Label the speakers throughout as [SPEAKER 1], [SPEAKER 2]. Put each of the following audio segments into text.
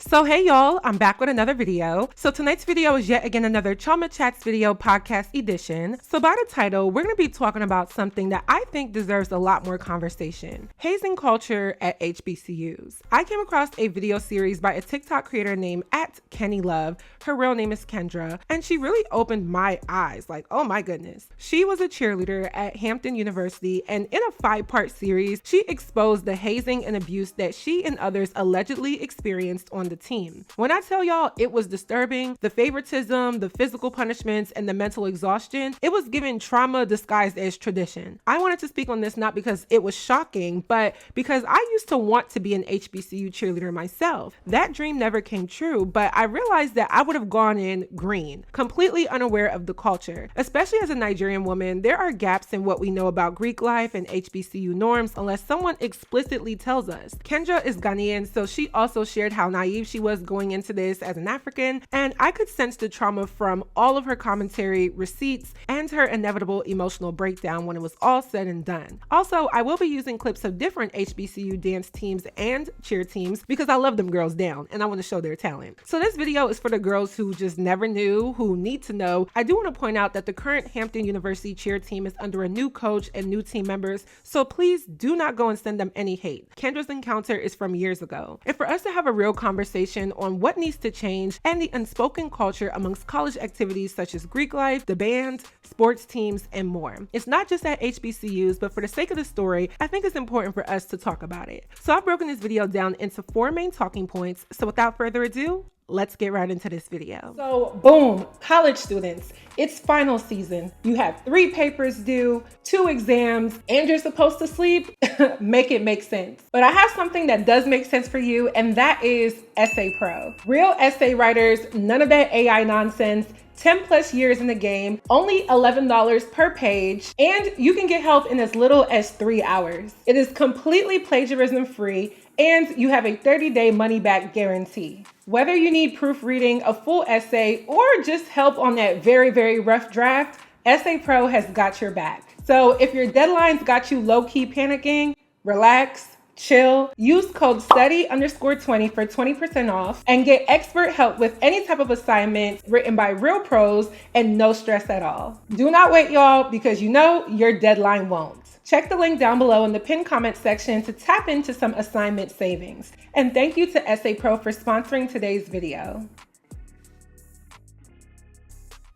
[SPEAKER 1] So hey y'all, I'm back with another video. So tonight's video is yet again another Chioma Chats video podcast edition. So by the title, we're going to be talking about something that I think deserves a lot more conversation. Hazing culture at HBCUs. I came across a video series by a TikTok creator named @KennyLove. Her real name is Kendra, and she really opened my eyes. Like, oh my goodness. She was a cheerleader at Hampton University, and in a 5-part series, she exposed the hazing and abuse that she and others allegedly experienced on the team. When I tell y'all it was disturbing, the favoritism, the physical punishments, and the mental exhaustion, it was given trauma disguised as tradition. I wanted to speak on this not because it was shocking, but because I used to want to be an HBCU cheerleader myself. That dream never came true, but I realized that I would have gone in green, completely unaware of the culture. Especially as a Nigerian woman, there are gaps in what we know about Greek life and HBCU norms unless someone explicitly tells us. Kendra is Ghanaian, so she also shared how naive she was going into this as an African, and I could sense the trauma from all of her commentary, receipts, and her inevitable emotional breakdown when it was all said and done. Also, I will be using clips of different HBCU dance teams and cheer teams because I love them girls down and I want to show their talent. So this video is for the girls who just never knew, who need to know. I do want to point out that the current Hampton University cheer team is under a new coach and new team members, so please do not go and send them any hate. Kendra's encounter is from years ago. And for us to have a real conversation on what needs to change and the unspoken culture amongst college activities such as Greek life, the band, sports teams, and more. It's not just at HBCUs, but for the sake of the story, I think it's important for us to talk about it. So I've broken this video down into 4 main talking points. So without further ado, let's get right into this video. So boom, college students, it's final season. You have 3 papers due, 2 exams, and you're supposed to sleep. Make it make sense. But I have something that does make sense for you, and that is Essay Pro. Real essay writers, none of that AI nonsense. 10 plus years in the game, only $11 per page, and you can get help in as little as 3 hours. It is completely plagiarism free, and you have a 30-day money-back guarantee. Whether you need proofreading, a full essay, or just help on that very, very rough draft, Essay Pro has got your back. So if your deadlines got you low-key panicking, relax, chill, use code STUDY_20 for 20% off and get expert help with any type of assignment written by real pros and no stress at all. Do not wait, y'all, because you know your deadline won't. Check the link down below in the pinned comment section to tap into some assignment savings. And thank you to Essay Pro for sponsoring today's video.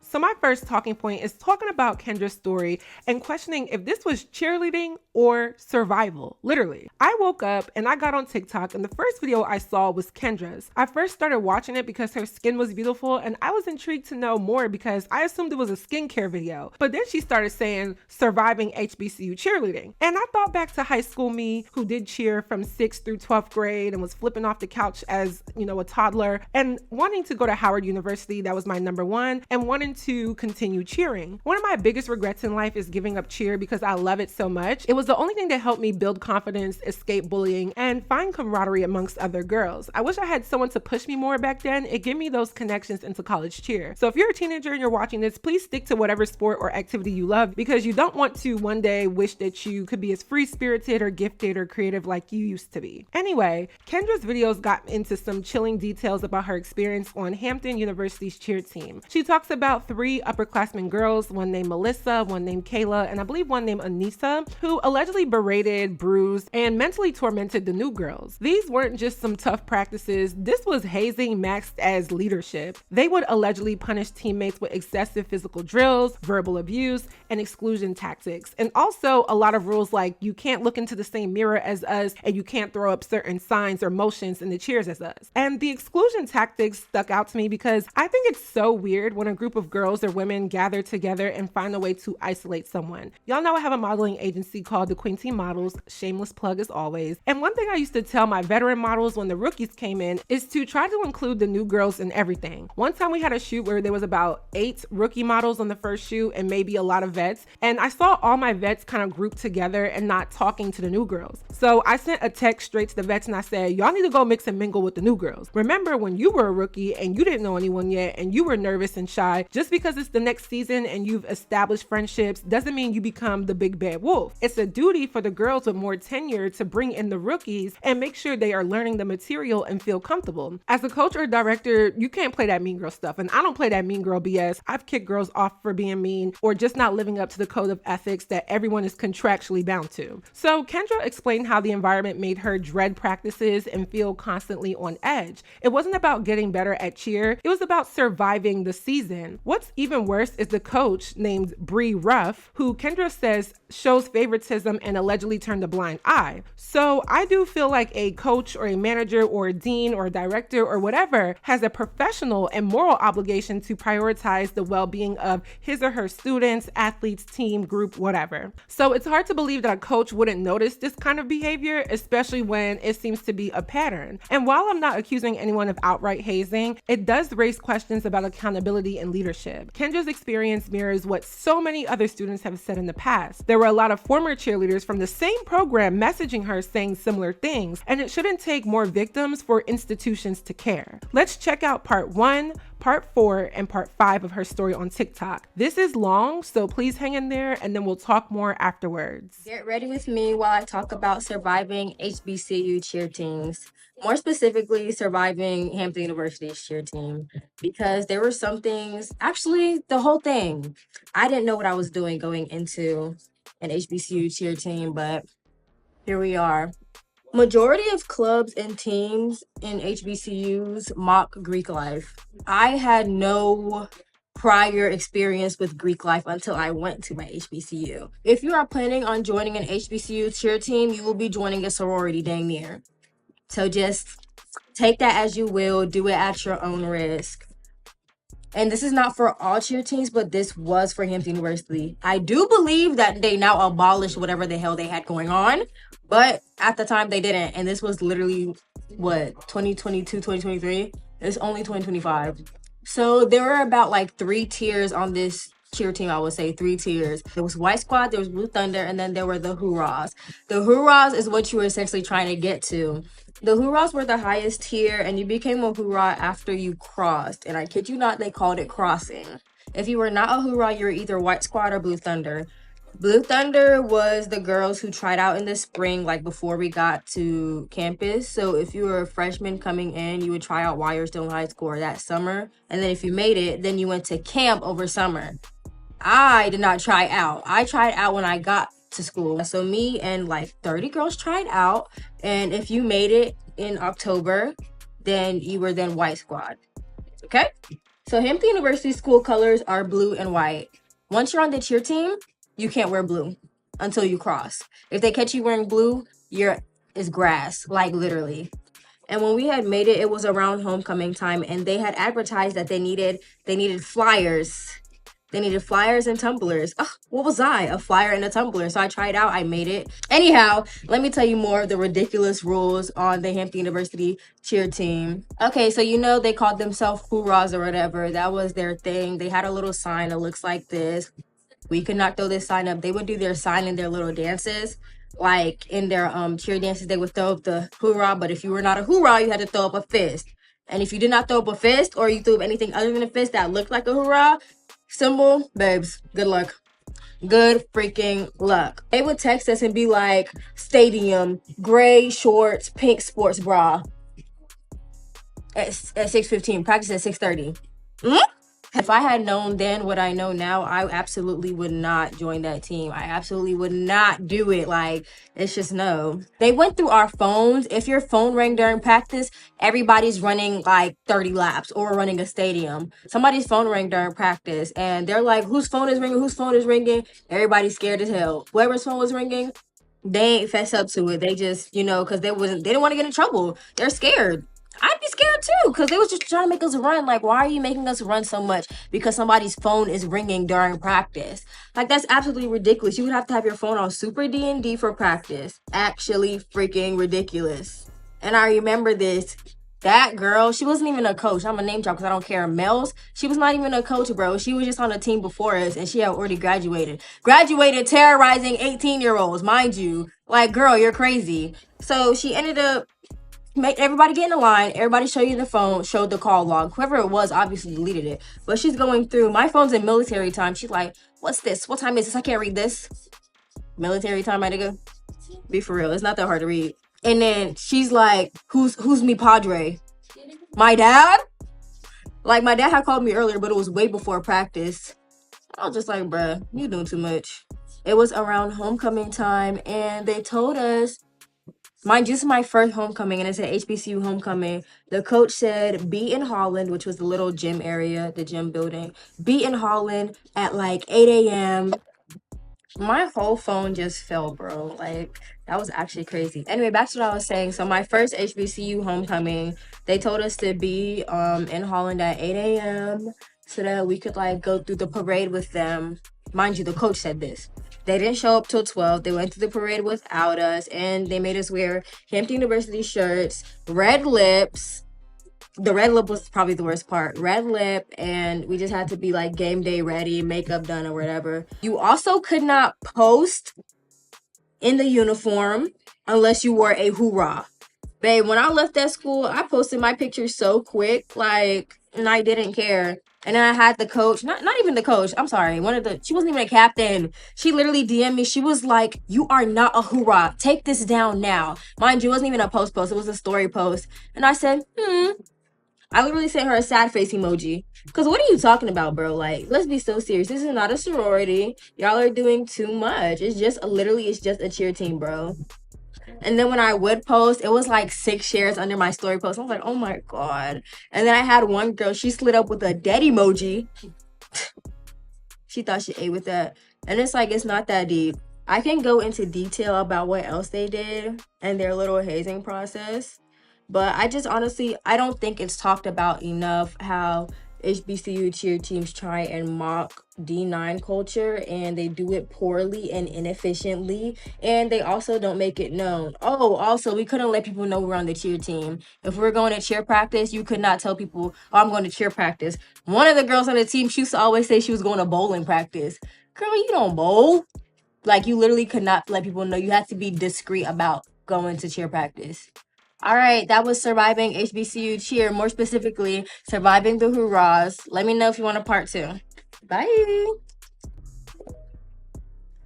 [SPEAKER 1] So my first talking point is talking about Kendra's story and questioning if this was cheerleading or survival, literally. I woke up and I got on TikTok and the first video I saw was Kendra's. I first started watching it because her skin was beautiful and I was intrigued to know more because I assumed it was a skincare video. But then she started saying surviving HBCU cheerleading. And I thought back to high school me who did cheer from 6th through 12th grade and was flipping off the couch as, a toddler and wanting to go to Howard University. That was my number one, and wanting to continue cheering. One of my biggest regrets in life is giving up cheer because I love it so much. It was the only thing that helped me build confidence, escape bullying, and find camaraderie amongst other girls. I wish I had someone to push me more back then. It gave me those connections into college cheer. So if you're a teenager and you're watching this, please stick to whatever sport or activity you love because you don't want to one day wish that you could be as free-spirited or gifted or creative like you used to be. Anyway, Kendra's videos got into some chilling details about her experience on Hampton University's cheer team. She talks about 3 upperclassmen girls, one named Melissa, one named Kayla, and I believe one named Anissa, who allegedly berated, bruised, and mentally tormented the new girls. These weren't just some tough practices. This was hazing maxed as leadership. They would allegedly punish teammates with excessive physical drills, verbal abuse, and exclusion tactics. And also a lot of rules like you can't look into the same mirror as us and you can't throw up certain signs or motions in the cheers as us. And the exclusion tactics stuck out to me because I think it's so weird when a group of girls or women gather together and find a way to isolate someone. Y'all know I have a modeling agency called the Queen Team Models, shameless plug as always. And one thing I used to tell my veteran models when the rookies came in is to try to include the new girls in everything. One time we had a shoot where there was about 8 rookie models on the first shoot and maybe a lot of vets. And I saw all my vets kind of grouped together and not talking to the new girls. So I sent a text straight to the vets and I said, y'all need to go mix and mingle with the new girls. Remember when you were a rookie and you didn't know anyone yet and you were nervous and shy, just Just because it's the next season and you've established friendships doesn't mean you become the big bad wolf. It's a duty for the girls with more tenure to bring in the rookies and make sure they are learning the material and feel comfortable. As a coach or director, you can't play that mean girl stuff, and I don't play that mean girl BS. I've kicked girls off for being mean or just not living up to the code of ethics that everyone is contractually bound to. So Kendra explained how the environment made her dread practices and feel constantly on edge. It wasn't about getting better at cheer, it was about surviving the season. What's even worse is the coach named Bree Ruff, who Kendra says shows favoritism and allegedly turned a blind eye. So I do feel like a coach or a manager or a dean or a director or whatever has a professional and moral obligation to prioritize the well-being of his or her students, athletes, team, group, whatever. So it's hard to believe that a coach wouldn't notice this kind of behavior, especially when it seems to be a pattern. And while I'm not accusing anyone of outright hazing, it does raise questions about accountability and leadership. Kendra's experience mirrors what so many other students have said in the past. There were a lot of former cheerleaders from the same program messaging her saying similar things, and it shouldn't take more victims for institutions to care. Let's check out part 1, part 4, and part 5 of her story on TikTok. This is long, so please hang in there and then we'll talk more afterwards.
[SPEAKER 2] Get ready with me while I talk about surviving HBCU cheer teams. More specifically, surviving Hampton University's cheer team. Because there were some things, actually the whole thing, I didn't know what I was doing going into an HBCU cheer team, but here we are. Majority of clubs and teams in HBCUs mock Greek life. I had no prior experience with Greek life until I went to my HBCU. If you are planning on joining an HBCU cheer team, you will be joining a sorority dang near. So just take that as you will, do it at your own risk. And this is not for all cheer teams, but this was for Hampton University. I do believe that they now abolished whatever the hell they had going on, but at the time they didn't. And this was literally, 2022, 2023? It's only 2025. So there were about like 3 tiers on this cheer team, I would say 3 tiers. There was White Squad, there was Blue Thunder, and then there were the Hoorahs. The Hoorahs is what you were essentially trying to get to. The Hoorahs were the highest tier, and you became a Hoorah after you crossed. And I kid you not, they called it crossing. If you were not a Hoorah, you were either White Squad or Blue Thunder. Blue Thunder was the girls who tried out in the spring, like before we got to campus. So if you were a freshman coming in, you would try out while you're still in high school or that summer. And then if you made it, then you went to camp over summer. I did not try out. I tried out when I got to school. So me and like 30 girls tried out. And if you made it in October, then you were then White Squad. Okay? So Hampton University school colors are blue and white. Once you're on the cheer team, you can't wear blue until you cross. If they catch you wearing blue, it's grass, like literally. And when we had made it, it was around homecoming time, and they had advertised that they needed flyers. They needed flyers and tumblers. Oh, what was I? A flyer and a tumbler. So I tried out, I made it. Anyhow, let me tell you more of the ridiculous rules on the Hampton University cheer team. Okay, so you know they called themselves Hoorahs or whatever. That was their thing. They had a little sign that looks like this. We could not throw this sign up. They would do their sign in their little dances. Like in their cheer dances, they would throw up the hoorah. But if you were not a hoorah, you had to throw up a fist. And if you did not throw up a fist, or you threw up anything other than a fist that looked like a hoorah symbol, babes, good luck. Good freaking luck. They would text us and be like, stadium, gray shorts, pink sports bra. At 6:15, practice at 6:30. If I had known then what I know now, I absolutely would not join that team. I absolutely would not do it. Like, it's just no. They went through our phones. If your phone rang during practice, everybody's running like 30 laps or running a stadium. Somebody's phone rang during practice, and they're like, whose phone is ringing? Whose phone is ringing? Everybody's scared as hell. Whoever's phone was ringing, they ain't fess up to it. They just, because they didn't want to get in trouble. They're scared. I'd be scared too, because they was just trying to make us run. Like, why are you making us run so much? Because somebody's phone is ringing during practice. Like, that's absolutely ridiculous. You would have to have your phone on super D&D for practice. Actually freaking ridiculous. And I remember this. That girl, she wasn't even a coach. I'm a name drop because I don't care. Mel's, she was not even a coach, bro. She was just on a team before us, and she had already graduated. Graduated terrorizing 18-year-olds, mind you. Like, girl, you're crazy. So she ended up make everybody get in the line. Everybody show you the phone, showed the call log. Whoever it was obviously deleted it. But she's going through. My phone's in military time. She's like, what's this? What time is this? I can't read this. Military time, my nigga. Be for real. It's not that hard to read. And then she's like, who's me padre? My dad? Like, my dad had called me earlier, but it was way before practice. I was just like, bruh, you doing too much. It was around homecoming time, and they told us, mind you, this is my first homecoming, and it's an HBCU homecoming. The coach said, be in Holland, which was the little gym area, the gym building. Be in Holland at like 8 a.m. My whole phone just fell, bro. Like, that was actually crazy. Anyway, back to what I was saying. So my first HBCU homecoming, they told us to be in Holland at 8 a.m. so that we could like go through the parade with them. Mind you, the coach said this. They didn't show up till 12. They went through the parade without us, and they made us wear Hampton University shirts, red lips. The red lip was probably the worst part. Red lip, and we just had to be like game day ready, makeup done or whatever. You also could not post in the uniform unless you wore a hoorah. Babe, when I left that school, I posted my pictures so quick, like, and I didn't care. And then I had the coach, not even the coach, I'm sorry, she wasn't even a captain. She literally DM'd me. She was like, you are not a hoorah. Take this down now. Mind you, it wasn't even a post, it was a story post. And I said, I literally sent her a sad face emoji. Because what are you talking about, bro? Like, let's be so serious. This is not a sorority. Y'all are doing too much. It's just a cheer team, bro. And then when I would post, it was like 6 shares under my story post. I was like, oh my God. And then I had one girl, she slid up with a dead emoji. She thought she ate with that. And it's like, it's not that deep. I can go into detail about what else they did and their little hazing process. But I just honestly, I don't think it's talked about enough how HBCU cheer teams try and mock D9 culture, and they do it poorly and inefficiently, and they also don't make it known. Oh, also, we couldn't let people know we're on the cheer team. If we're going to cheer practice, you could not tell people, oh, I'm going to cheer practice. One of the girls on the team, she used to always say she was going to bowling practice. Girl, you don't bowl. Like, you literally could not let people know. You had to be discreet about going to cheer practice. All right, that was surviving HBCU cheer, more specifically, surviving the hurrahs. Let me know if you want a part 2. Bye.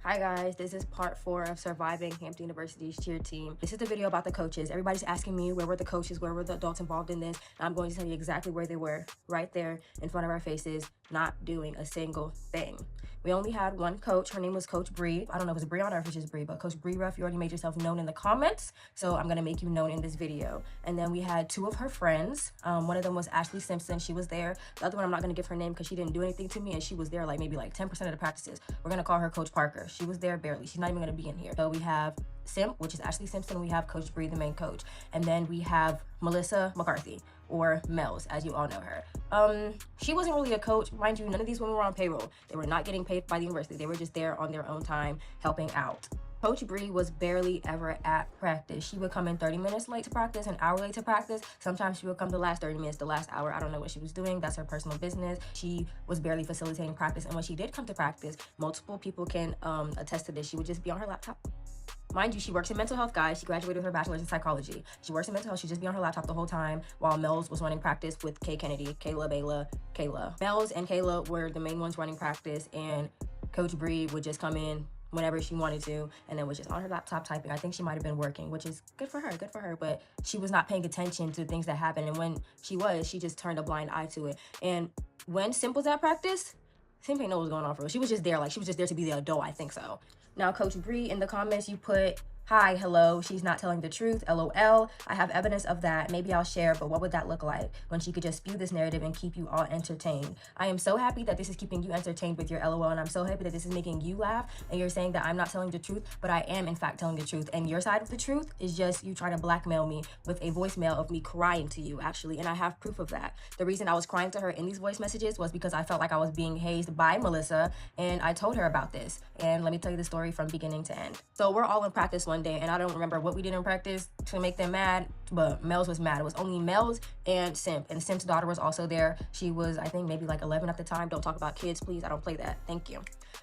[SPEAKER 2] Hi guys, this is part 4 of surviving Hampton University's cheer team. This is the video about the coaches. Everybody's asking me where were the coaches, where were the adults involved in this, and I'm going to tell you exactly where they were, right there in front of our faces, not doing a single thing. We only had one coach. Her name was Coach Bree. I don't know if it's Brianna or if it's just Bree, but Coach Bree Ruff, you already made yourself known in the comments, so I'm gonna make you known in this video. And then we had 2 of her friends. One of them was Ashley Simpson. She was there. The other one, I'm not gonna give her name because she didn't do anything to me, and she was there like maybe like 10% of the practices. We're gonna call her Coach Parker. She was there barely. She's not even gonna be in here. So we have Simp, which is Ashley Simpson. We have Coach Bree, the main coach. And then we have Melissa McCarthy, or Mel's, as you all know her. She wasn't really a coach. Mind you, none of these women were on payroll. They were not getting paid by the university. They were just there on their own time, helping out. Coach Bree was barely ever at practice. She would come in 30 minutes late to practice, an hour late to practice. Sometimes she would come the last 30 minutes, the last hour. I don't know what she was doing. That's her personal business. She was barely facilitating practice. And when she did come to practice, multiple people can attest to this. She would just be on her laptop. Mind you, she works in mental health, guys. She graduated with her bachelor's in psychology. She works in mental health. She'd just be on her laptop the whole time while Mel's was running practice with Kay Kennedy, Kayla, Bayla, Kayla. Mel's and Kayla were the main ones running practice, and Coach Bree would just come in whenever she wanted to, and then was just on her laptop typing. I think she might have been working, which is good for her, but she was not paying attention to things that happened, and when she was, she just turned a blind eye to it. And when Simp was at practice, Simp ain't know what was going on for real. She was just there, like, she was just there to be the adult, I think so. Now, Coach Bree, in the comments, you put, hi, hello, she's not telling the truth, LOL. I have evidence of that. Maybe I'll share, but what would that look like when she could just spew this narrative and keep you all entertained? I am so happy that this is keeping you entertained with your LOL, and I'm so happy that this is making you laugh, and you're saying that I'm not telling the truth, but I am, in fact, telling the truth. And your side of the truth is just you trying to blackmail me with a voicemail of me crying to you, actually, and I have proof of that. The reason I was crying to her in these voice messages was because I felt like I was being hazed by Melissa, and I told her about this. And let me tell you the story from beginning to end. So we're all in practice one day, and I don't remember what we did in practice to make them mad, but Mel's was mad. It was only Mel's and Simp, and Simp's daughter was also there. She was, I think, maybe like 11 at the time. Don't talk about kids, please. I don't play that. Thank you.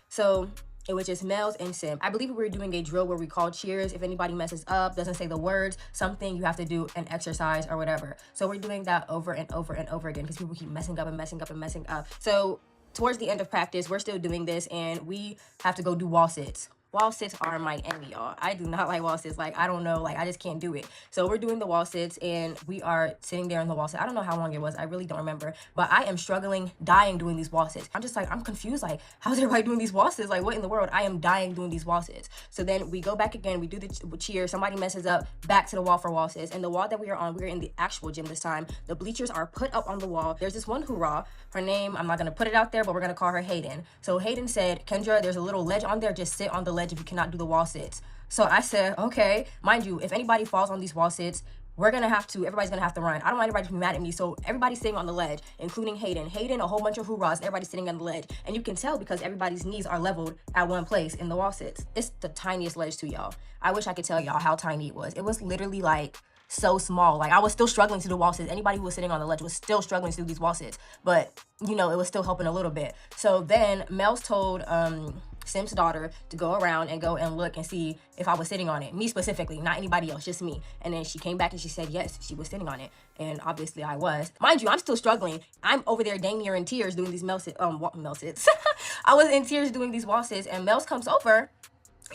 [SPEAKER 2] So It was just males and sim. I believe we were doing a drill where we called cheers. If anybody messes up, doesn't say the words, something, you have to do an exercise or whatever. So we're doing that over and over and over again because people keep messing up and messing up and messing up. So towards the end of practice, we're still doing this and we have to go do wall sits. Wall sits are my enemy, y'all. I do not like wall sits. Like, I don't know, like, I just can't do it. So we're doing the wall sits and we are sitting there in the wall sit. I don't know how long it was. I really don't remember. But I am struggling, dying doing these wall sits. I'm just like, I'm confused. Like, how's everybody doing these wall sits? Like, what in the world? I am dying doing these wall sits. So then we go back again. We do the cheer. Somebody messes up, back to the wall for wall sits. And the wall that we are on, we're in the actual gym this time. The bleachers are put up on the wall. There's this one hoorah. Her name, I'm not going to put it out there, but we're going to call her Hayden. So Hayden said, Kendra, there's a little ledge on there. Just sit on the ledge if you cannot do the wall sits. So I said, okay. Mind you, if anybody falls on these wall sits, everybody's gonna have to run. I don't want anybody to be mad at me. So everybody's sitting on the ledge, including Hayden. Hayden, a whole bunch of hoorahs, everybody's sitting on the ledge. And you can tell because everybody's knees are leveled at one place in the wall sits. It's the tiniest ledge too, y'all. I wish I could tell y'all how tiny it was. It was literally like so small. Like, I was still struggling to do wall sits. Anybody who was sitting on the ledge was still struggling to do these wall sits. But, you know, it was still helping a little bit. So then Mel's told Sim's daughter to go around and go and look and see if I was sitting on it. Me specifically, not anybody else, just me. And then she came back and she said, yes, she was sitting on it. And obviously I was. Mind you, I'm still struggling. I'm over there dang near in tears doing these Mel sits. I was in tears doing these wall sits, and Mel's comes over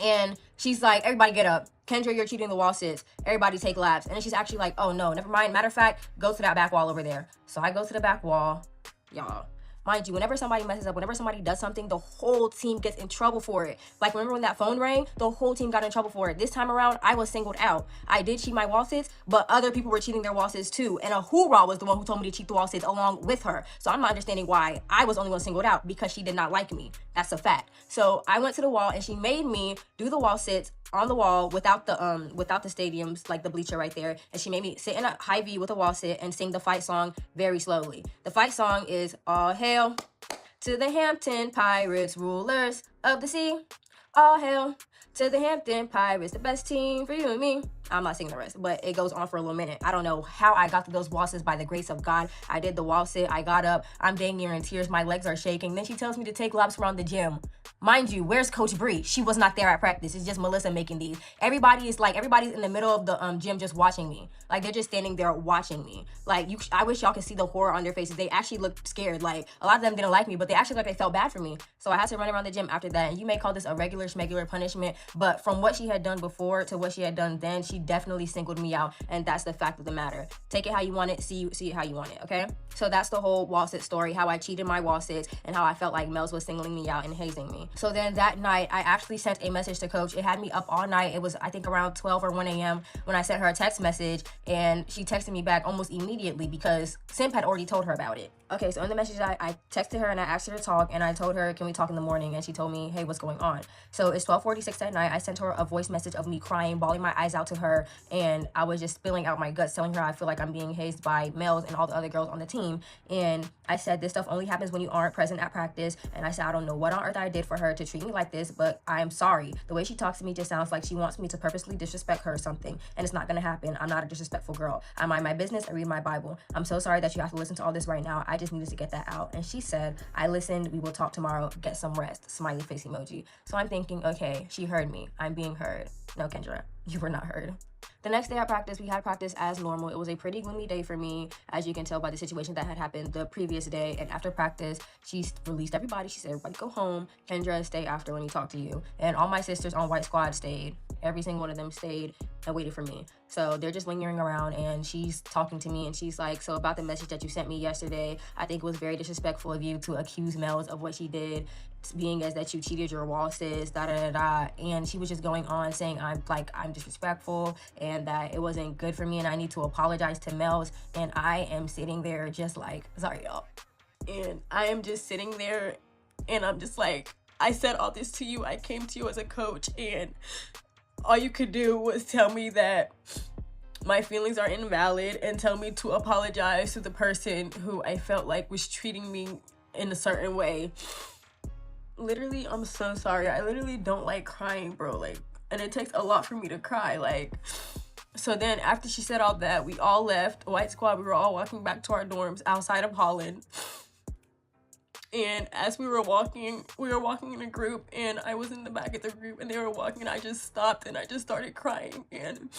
[SPEAKER 2] and she's like, everybody get up. Kendra, you're cheating the wall sits. Everybody take laps. And then she's actually like, oh no, never mind. Matter of fact, go to that back wall over there. So I go to the back wall, y'all. Mind you, whenever somebody messes up, whenever somebody does something, the whole team gets in trouble for it. Like, remember when that phone rang? The whole team got in trouble for it. This time around, I was singled out. I did cheat my wall sits, but other people were cheating their wall sits too. And a hoorah was the one who told me to cheat the wall sits along with her. So I'm not understanding why I was the only one singled out, because she did not like me. That's a fact. So I went to the wall and she made me do the wall sits on the wall without the stadiums, like the bleacher right there, and she made me sit in a high V with a wall sit and sing the fight song very slowly. The fight song is All Hail to the Hampton Pirates, rulers of the sea. All hail to the Hampton Pirates, the best team for you and me. I'm not singing the rest, but it goes on for a little minute. I don't know how I got through those wall sits. By the grace of God, I did the wall sit. I got up. I'm dang near in tears. My legs are shaking. Then she tells me to take laps around the gym. Mind you, where's Coach Bree? She was not there at practice. It's just Melissa making these. Everybody's in the middle of the gym just watching me. Like, they're just standing there watching me. Like, I wish y'all could see the horror on their faces. They actually looked scared. Like, a lot of them didn't like me, but they actually looked like they felt bad for me. So I had to run around the gym after that. And you may call this a regular schmegular punishment, but from what she had done before to what she had done then, she definitely singled me out, and that's the fact of the matter. Take it how you want it, see it how you want it, okay? So that's the whole wall sit story, how I cheated my wall sits and how I felt like Mel's was singling me out and hazing me. So then that night, I actually sent a message to Coach. It had me up all night. It was, I think, around 12 or 1 a.m. when I sent her a text message, and she texted me back almost immediately because Simp had already told her about it. Okay, so in the message, I texted her and I asked her to talk, and I told her, can we talk in the morning? And she told me, hey, what's going on? So it's 12:46 that night. I sent her a voice message of me crying, bawling my eyes out to her, and I was just spilling out my guts, telling her I feel like I'm being hazed by males and all the other girls on the team. And I said, this stuff only happens when you aren't present at practice. And I said, I don't know what on earth I did for her to treat me like this, but I am sorry. The way she talks to me just sounds like she wants me to purposely disrespect her or something, and it's not gonna happen. I'm not a disrespectful girl. I mind my business. I read my Bible. I'm so sorry that you have to listen to all this right now. I just needed to get that out. And she said, I listened. We will talk tomorrow. Get some rest. Smiley face emoji. So I'm thinking, okay, she heard me. I'm being heard. No, Kendra, you were not heard. The next day at practice, we had practice as normal. It was a pretty gloomy day for me, as you can tell by the situation that had happened the previous day. And after practice, she released everybody. She said, everybody go home. Kendra, stay after when he talked to you. And all my sisters on White Squad stayed. Every single one of them stayed and waited for me. So they're just lingering around, and she's talking to me, and she's like, so about the message that you sent me yesterday, I think it was very disrespectful of you to accuse Mel's of what she did, being as that you cheated your wall sis, and she was just going on saying I'm disrespectful and that it wasn't good for me and I need to apologize to Mel's. And I am sitting there just like, sorry y'all, and I am just sitting there and I'm just like, I said all this to you. I came to you as a coach, and all you could do was tell me that my feelings are invalid and tell me to apologize to the person who I felt like was treating me in a certain way. Literally, I'm so sorry. I literally don't like crying, bro. Like, and it takes a lot for me to cry. Like, so then after she said all that, we all left White Squad. We were all walking back to our dorms outside of Holland.
[SPEAKER 3] And as we were walking in a group, and I was in the back of the group, and they were walking, and I just stopped, and I just started crying. And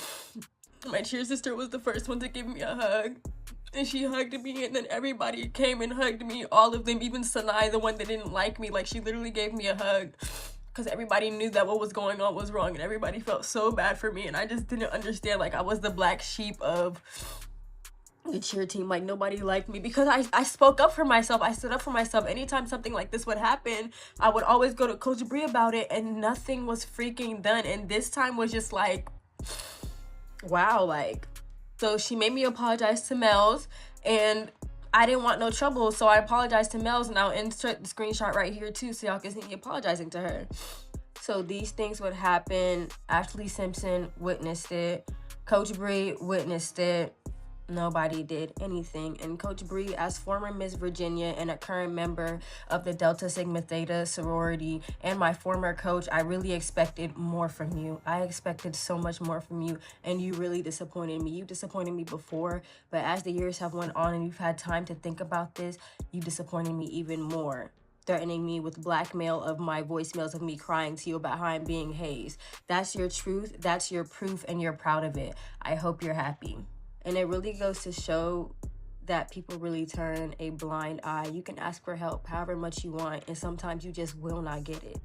[SPEAKER 3] my cheer sister was the first one to give me a hug, and she hugged me, and then everybody came and hugged me, all of them, even Sanai, the one that didn't like me. Like, she literally gave me a hug, because everybody knew that what was going on was wrong, and everybody felt so bad for me, and I just didn't understand. Like, I was the black sheep of the cheer team. Like, nobody liked me because I spoke up for myself. I stood up for myself. Anytime something like this would happen, I would always go to Coach Bree about it, and nothing was freaking done. And this time was just like, wow. Like, so she made me apologize to Mel's, and I didn't want no trouble, so I apologized to Mel's, and I'll insert the screenshot right here too, so y'all can see me apologizing to her. So these things would happen. Ashley Simpson witnessed it. Coach Bree witnessed it. Nobody did anything. And Coach Bree, as former Miss Virginia and a current member of the Delta Sigma Theta sorority and my former coach, I really expected more from you. I expected so much more from you, and you really disappointed me. You disappointed me before, but as the years have went on and you've had time to think about this, you disappointed me even more, threatening me with blackmail of my voicemails of me crying to you about how I'm being hazed. That's your truth, that's your proof, and you're proud of it. I hope you're happy. And it really goes to show that people really turn a blind eye. You can ask for help however much you want, and sometimes you just will not get it.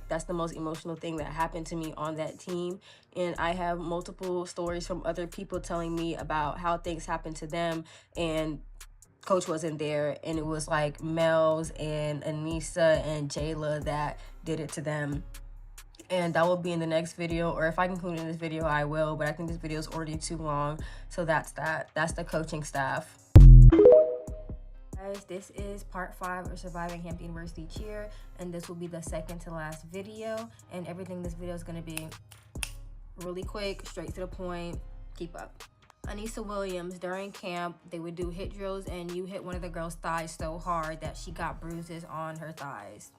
[SPEAKER 3] That's the most emotional thing that happened to me on that team. And I have multiple stories from other people telling me about how things happened to them, and Coach wasn't there, and it was like Mel's and Anissa and Jayla that did it to them. And that will be in the next video, or if I can include it in this video, I will, but I think this video is already too long. So that's that. That's the coaching staff. Guys, this is part 5 of Surviving Hampton University Cheer, and this will be the second to last video, and everything in this video is going to be really quick, straight to the point. Keep up. Anissa Williams, during camp, they would do hit drills, and you hit one of the girls' thighs so hard that she got bruises on her thighs.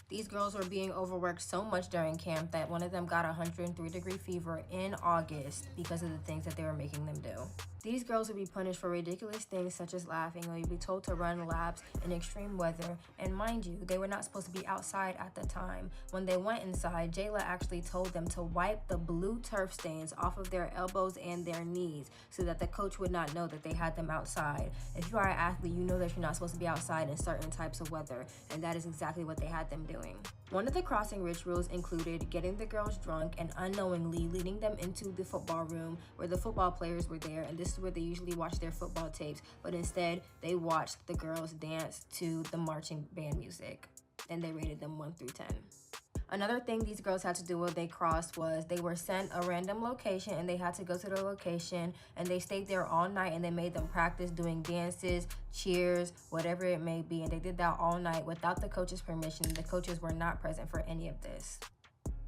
[SPEAKER 3] These girls were being overworked so much during camp that one of them got 103-degree fever in August because of the things that they were making them do. These girls would be punished for ridiculous things such as laughing, or you'd be told to run laps in extreme weather. And mind you, they were not supposed to be outside at the time. When they went inside, Jayla actually told them to wipe the blue turf stains off of their elbows and their knees so that the coach would not know that they had them outside. If you are an athlete, you know that you're not supposed to be outside in certain types of weather, and that is exactly what they had them doing. One of the crossing rituals included getting the girls drunk and unknowingly leading them into the football room where the football players were there, and this is where they usually watch their football tapes, but instead they watched the girls dance to the marching band music, and they rated them 1 through 10. Another thing these girls had to do when they crossed was they were sent a random location, and they had to go to the location, and they stayed there all night, and they made them practice doing dances, cheers, whatever it may be, and they did that all night without the coach's permission. The coaches were not present for any of this.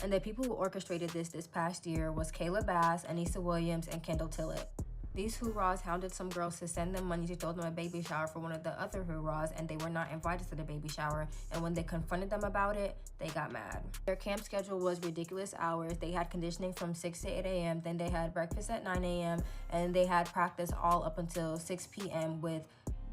[SPEAKER 3] And the people who orchestrated this past year was Kayla Bass, Anissa Williams, and Kendall Tillett. These hoorahs hounded some girls to send them money to throw them a baby shower for one of the other hoorahs, and they were not invited to the baby shower, and when they confronted them about it, they got mad. Their camp schedule was ridiculous hours. They had conditioning from 6 to 8 a.m., then they had breakfast at 9 a.m., and they had practice all up until 6 p.m. with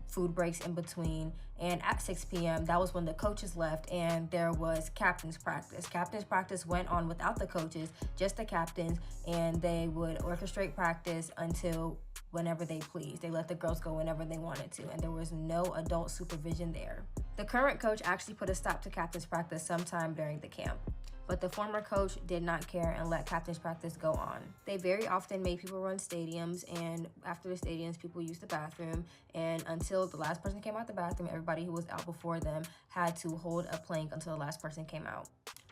[SPEAKER 3] food breaks in between. And at 6 p.m., that was when the coaches left, and there was captain's practice. Captain's practice went on without the coaches, just the captains, and they would orchestrate practice until whenever they pleased. They let the girls go whenever they wanted to, and there was no adult supervision there. The current coach actually put a stop to captain's practice sometime during the camp, but the former coach did not care and let captain's practice go on. They very often made people run stadiums, and after the stadiums, people used the bathroom, and until the last person came out the bathroom, everybody who was out before them had to hold a plank until the last person came out.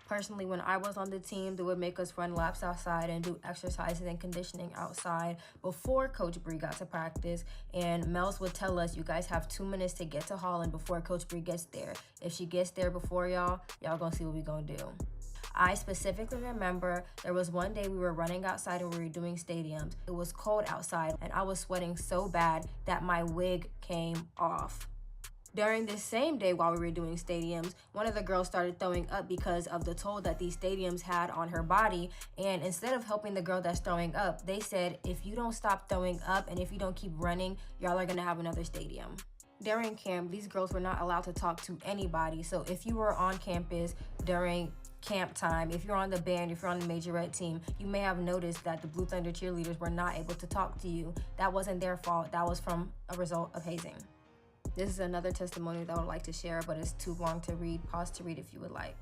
[SPEAKER 3] Personally, when I was on the team, they would make us run laps outside and do exercises and conditioning outside before Coach Bree got to practice. And Mel's would tell us, you guys have 2 minutes to get to Holland before Coach Bree gets there. If she gets there before y'all gonna see what we gonna do. I specifically remember there was one day we were running outside and we were doing stadiums. It was cold outside, and I was sweating so bad that my wig came off. During this same day while we were doing stadiums, one of the girls started throwing up because of the toll that these stadiums had on her body, and instead of helping the girl that's throwing up, they said, if you don't stop throwing up and if you don't keep running, y'all are gonna have another stadium.
[SPEAKER 2] During camp, these girls were not allowed to talk to anybody. So if you were on campus during camp time, if you're on the band, if you're on the majorette team, you may have noticed that the Blue Thunder cheerleaders were not able to talk to you. That wasn't their fault. That was from a result of hazing. This is another testimony that I would like to share, but it's too long to read. Pause to read if you would like.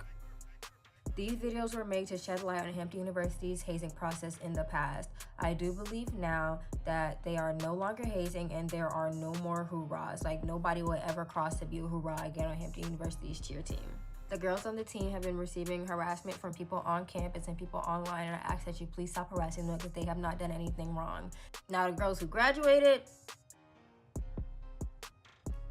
[SPEAKER 2] These videos were made to shed light on Hampton University's hazing process in the past. I do believe now that they are no longer hazing and there are no more hoorahs. Like, nobody will ever cross to be a hoorah again on Hampton University's cheer team. The girls on the team have been receiving harassment from people on campus and people online, and I ask that you please stop harassing them because they have not done anything wrong. Now, the girls who graduated,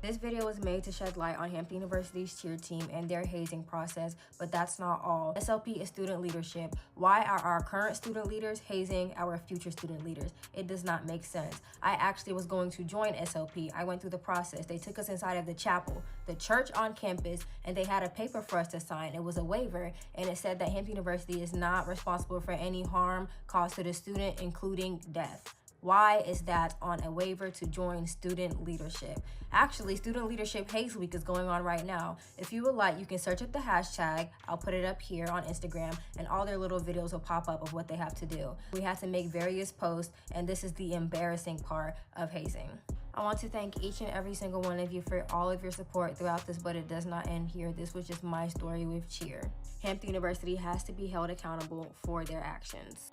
[SPEAKER 2] this video was made to shed light on Hampton University's cheer team and their hazing process, but that's not all. SLP is student leadership. Why are our current student leaders hazing our future student leaders? It does not make sense. I actually was going to join SLP. I went through the process. They took us inside of the chapel, the church on campus, and they had a paper for us to sign. It was a waiver, and it said that Hampton University is not responsible for any harm caused to the student, including death. Why is that on a waiver to join student leadership? Actually, Student Leadership Haze Week is going on right now. If you would like, you can search up the hashtag. I'll put it up here on Instagram, and all their little videos will pop up of what they have to do. We have to make various posts, and this is the embarrassing part of hazing. I want to thank each and every single one of you for all of your support throughout this, but it does not end here. This was just my story with cheer. Hampton University has to be held accountable for their actions.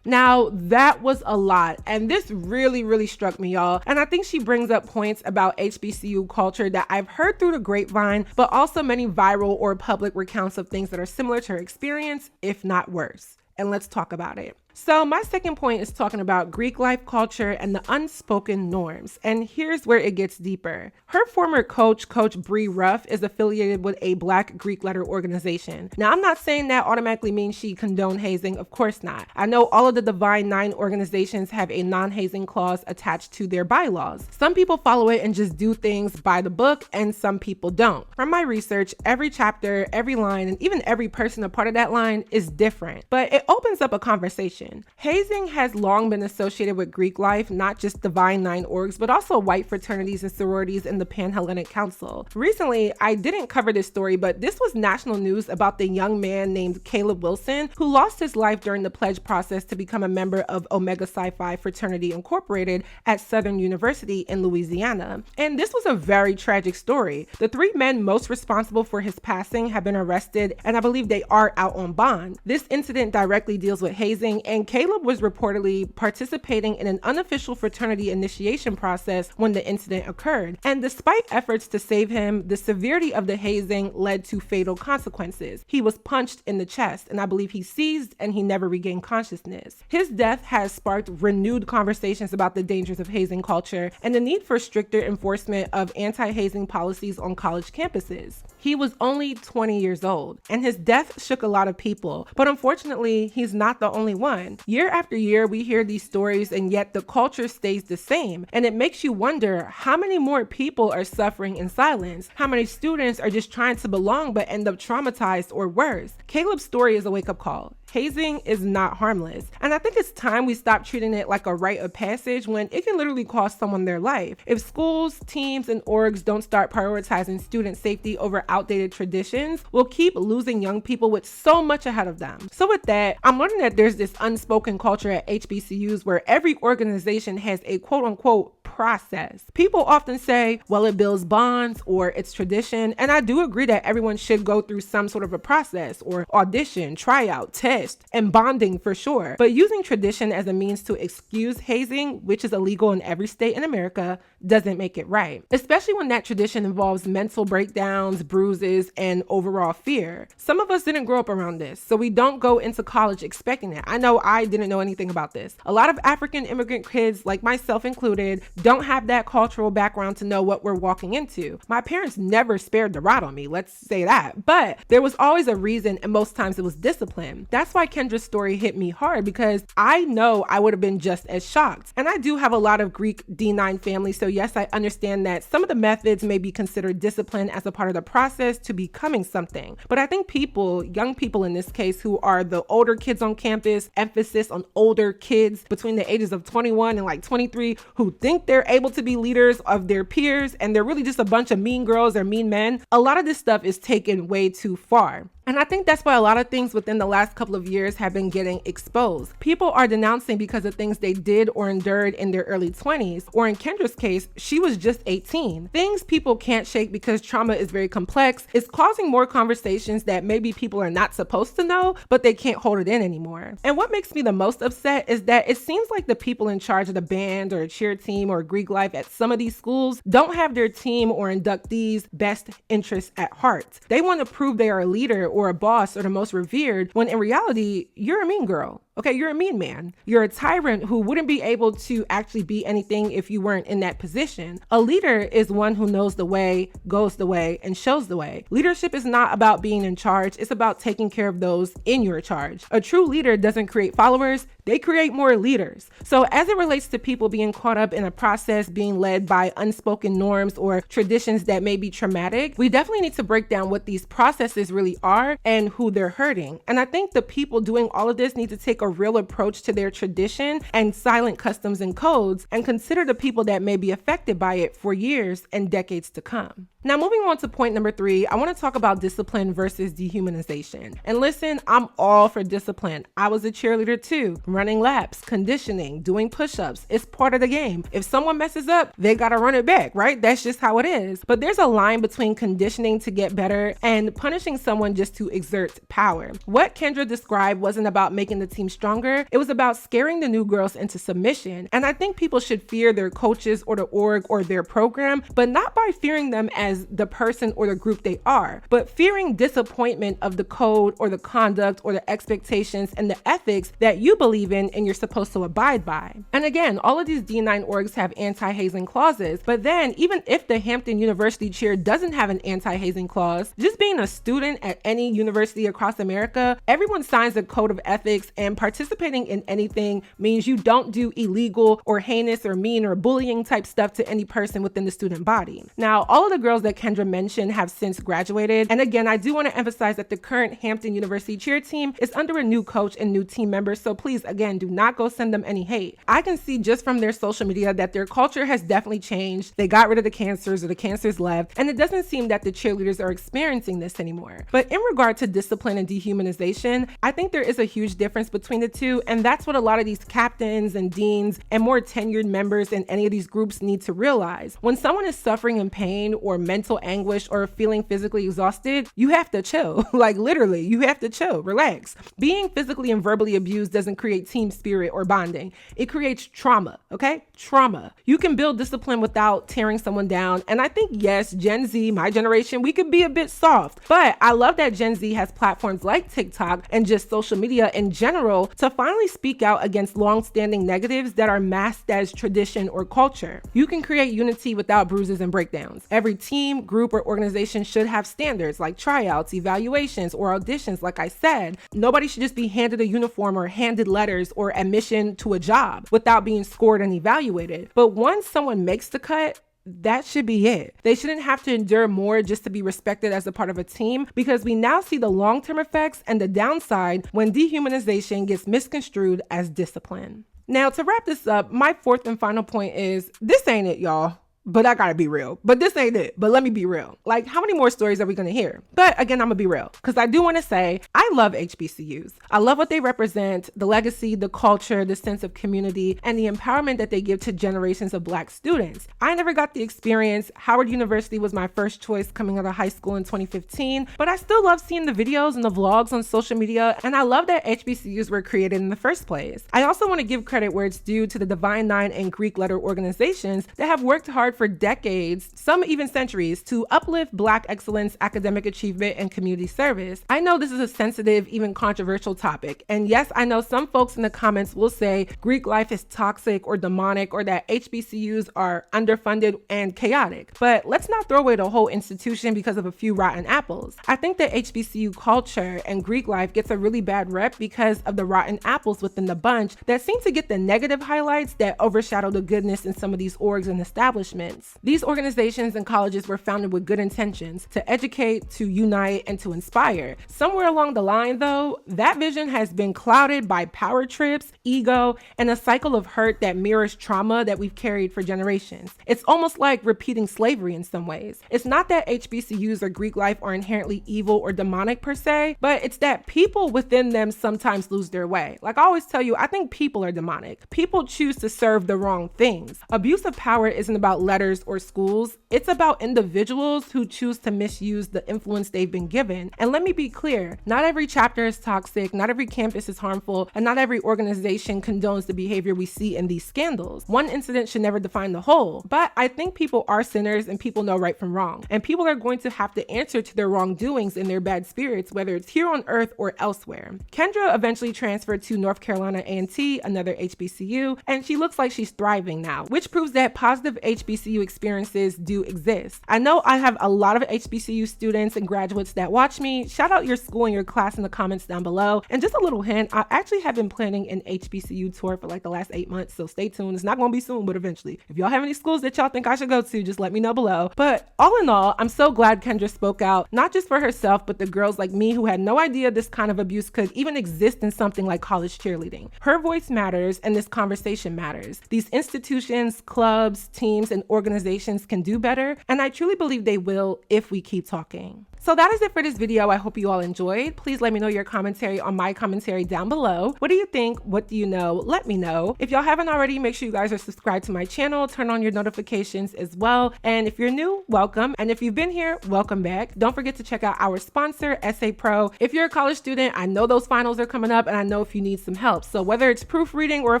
[SPEAKER 1] Now, that was a lot, and this really struck me, y'all. And I think she brings up points about HBCU culture that I've heard through the grapevine, but also many viral or public recounts of things that are similar to her experience, if not worse. And let's talk about it. So my second point is talking about Greek life culture and the unspoken norms. And here's where it gets deeper. Her former coach, Coach Bree Ruff, is affiliated with a Black Greek letter organization. Now, I'm not saying that automatically means she condoned hazing. Of course not. I know all of the Divine Nine organizations have a non-hazing clause attached to their bylaws. Some people follow it and just do things by the book, and some people don't. From my research, every chapter, every line, and even every person a part of that line is different. But it opens up a conversation. Hazing has long been associated with Greek life, not just Divine Nine orgs, but also white fraternities and sororities in the Pan-Hellenic Council. Recently, I didn't cover this story, but this was national news about the young man named Caleb Wilson, who lost his life during the pledge process to become a member of Omega Psi Phi Fraternity Incorporated at Southern University in Louisiana. And this was a very tragic story. The three men most responsible for his passing have been arrested, and I believe they are out on bond. This incident directly deals with hazing, and Caleb was reportedly participating in an unofficial fraternity initiation process when the incident occurred. And despite efforts to save him, the severity of the hazing led to fatal consequences. He was punched in the chest, and I believe he seized and he never regained consciousness. His death has sparked renewed conversations about the dangers of hazing culture and the need for stricter enforcement of anti-hazing policies on college campuses. He was only 20 years old, and his death shook a lot of people, but unfortunately, he's not the only one. Year after year, we hear these stories, and yet the culture stays the same, and it makes you wonder how many more people are suffering in silence, how many students are just trying to belong but end up traumatized or worse. Caleb's story is a wake-up call. Hazing is not harmless, and I think it's time we stop treating it like a rite of passage when it can literally cost someone their life. If schools, teams, and orgs don't start prioritizing student safety over outdated traditions, we'll keep losing young people with so much ahead of them. So with that, I'm learning that there's this unspoken culture at HBCUs where every organization has a quote-unquote process. People often say, well, it builds bonds or it's tradition, and I do agree that everyone should go through some sort of a process or audition, tryout, test, and bonding for sure. But using tradition as a means to excuse hazing, which is illegal in every state in America, doesn't make it right, especially when that tradition involves mental breakdowns, bruises, and overall fear. Some of us didn't grow up around this, so we don't go into college expecting it. I know I didn't know anything about this. A lot of African immigrant kids, like myself included, don't have that cultural background to know what we're walking into. My parents never spared the rod on me, let's say that, but there was always a reason, and most times it was discipline. That's that's why Kendra's story hit me hard, because I know I would have been just as shocked. And I do have a lot of Greek D9 family, so yes, I understand that some of the methods may be considered discipline as a part of the process to becoming something. But I think people, young people in this case, who are the older kids on campus, emphasis on older kids between the ages of 21 and like 23, who think they're able to be leaders of their peers and they're really just a bunch of mean girls or mean men. A lot of this stuff is taken way too far. And I think that's why a lot of things within the last couple of years have been getting exposed. People are denouncing because of things they did or endured in their early 20s, or in Kendra's case, she was just 18. Things people can't shake because trauma is very complex is causing more conversations that maybe people are not supposed to know, but they can't hold it in anymore. And what makes me the most upset is that it seems like the people in charge of the band or cheer team or Greek life at some of these schools don't have their team or inductees' best interests at heart. They want to prove they are a leader or a boss or the most revered, when in reality, you're a mean girl. Okay, you're a mean man. You're a tyrant who wouldn't be able to actually be anything if you weren't in that position. A leader is one who knows the way, goes the way, and shows the way. Leadership is not about being in charge. It's about taking care of those in your charge. A true leader doesn't create followers. They create more leaders. So as it relates to people being caught up in a process being led by unspoken norms or traditions that may be traumatic, we definitely need to break down what these processes really are and who they're hurting. And I think the people doing all of this need to take a real approach to their tradition and silent customs and codes and consider the people that may be affected by it for years and decades to come. Now, moving on to point number 3, I want to talk about discipline versus dehumanization. And listen, I'm all for discipline. I was a cheerleader too, running laps, conditioning, doing push-ups. It's part of the game. If someone messes up, they got to run it back, right? That's just how it is. But there's a line between conditioning to get better and punishing someone just to exert power. What Kendra described wasn't about making the team stronger. It was about scaring the new girls into submission. And I think people should fear their coaches or the org or their program, but not by fearing them as the person or the group they are, but fearing disappointment of the code or the conduct or the expectations and the ethics that you believe in and you're supposed to abide by. And again, all of these D9 orgs have anti-hazing clauses, but then even if the Hampton University cheer doesn't have an anti-hazing clause, just being a student at any university across America, everyone signs a code of ethics, and participating in anything means you don't do illegal or heinous or mean or bullying type stuff to any person within the student body. Now, all of the girls that Kendra mentioned have since graduated. And again, I do want to emphasize that the current Hampton University cheer team is under a new coach and new team members. So please, again, do not go send them any hate. I can see just from their social media that their culture has definitely changed. They got rid of the cancers, or the cancers left. And it doesn't seem that the cheerleaders are experiencing this anymore. But in regard to discipline and dehumanization, I think there is a huge difference between the two. And that's what a lot of these captains and deans and more tenured members in any of these groups need to realize. When someone is suffering in pain or mental anguish or feeling physically exhausted, you have to chill. Like literally, you have to chill, relax. Being physically and verbally abused doesn't create team spirit or bonding. It creates trauma, okay? Trauma. You can build discipline without tearing someone down. And I think, yes, Gen Z, my generation, we could be a bit soft, but I love that Gen Z has platforms like TikTok and just social media in general to finally speak out against long-standing negatives that are masked as tradition or culture. You can create unity without bruises and breakdowns. Every team, group, or organization should have standards like tryouts, evaluations, or auditions. Like I said, nobody should just be handed a uniform or handed letters or admission to a job without being scored and evaluated. But once someone makes the cut, that should be it. They shouldn't have to endure more just to be respected as a part of a team, because we now see the long-term effects and the downside when dehumanization gets misconstrued as discipline. Now, to wrap this up, my 4th and final point is, this ain't it, y'all. But I gotta be real. But this ain't it. But let me be real. Like, how many more stories are we gonna hear? But again, I'm gonna be real, because I do want to say I love HBCUs. I love what they represent, the legacy, the culture, the sense of community, and the empowerment that they give to generations of Black students. I never got the experience. Howard University was my first choice coming out of high school in 2015, but I still love seeing the videos and the vlogs on social media, and I love that HBCUs were created in the first place. I also want to give credit where it's due to the Divine Nine and Greek letter organizations that have worked hard hard for decades, some even centuries, to uplift Black excellence, academic achievement, and community service. I know this is a sensitive, even controversial topic. And yes, I know some folks in the comments will say Greek life is toxic or demonic, or that HBCUs are underfunded and chaotic. But let's not throw away the whole institution because of a few rotten apples. I think that HBCU culture and Greek life gets a really bad rep because of the rotten apples within the bunch that seem to get the negative highlights that overshadow the goodness in some of these orgs and establishments. These organizations and colleges were founded with good intentions to educate, to unite, and to inspire. Somewhere along the line, though, that vision has been clouded by power trips, ego, and a cycle of hurt that mirrors trauma that we've carried for generations. It's almost like repeating slavery in some ways. It's not that HBCUs or Greek life are inherently evil or demonic per se, but it's that people within them sometimes lose their way. Like I always tell you, I think people are demonic. People choose to serve the wrong things. Abuse of power isn't about letters or schools. It's about individuals who choose to misuse the influence they've been given. And let me be clear, not every chapter is toxic, not every campus is harmful, and not every organization condones the behavior we see in these scandals. One incident should never define the whole, but I think people are sinners and people know right from wrong. And people are going to have to answer to their wrongdoings and their bad spirits, whether it's here on earth or elsewhere. Kendra eventually transferred to North Carolina A&T, another HBCU, and she looks like she's thriving now, which proves that positive HBCU experiences do exist. I know I have a lot of HBCU students and graduates that watch me. Shout out your school and your class in the comments down below. And just a little hint, I actually have been planning an HBCU tour for like the last 8 months, so stay tuned. It's not going to be soon, but eventually. If y'all have any schools that y'all think I should go to, just let me know below. But all in all, I'm so glad Kendra spoke out, not just for herself, but the girls like me who had no idea this kind of abuse could even exist in something like college cheerleading. Her voice matters and this conversation matters. These institutions, clubs, teams, and organizations can do better, and I truly believe they will if we keep talking. So that is it for this video. I hope you all enjoyed. Please let me know your commentary on my commentary down below. What do you think? What do you know? Let me know. If y'all haven't already, make sure you guys are subscribed to my channel, turn on your notifications as well. And if you're new, welcome. And if you've been here, welcome back. Don't forget to check out our sponsor, Essay Pro. If you're a college student, I know those finals are coming up and I know if you need some help. So whether it's proofreading or a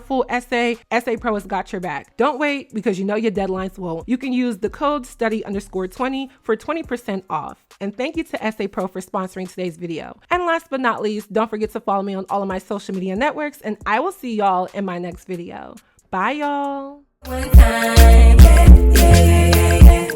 [SPEAKER 1] full essay, Essay Pro has got your back. Don't wait because you know your deadlines won't. You can use the code study_20 for 20% off. And thank you to Essay Pro for sponsoring today's video. And last but not least, don't forget to follow me on all of my social media networks, and I will see y'all in my next video. Bye, y'all.
[SPEAKER 4] One time, yeah, yeah, yeah, yeah, yeah.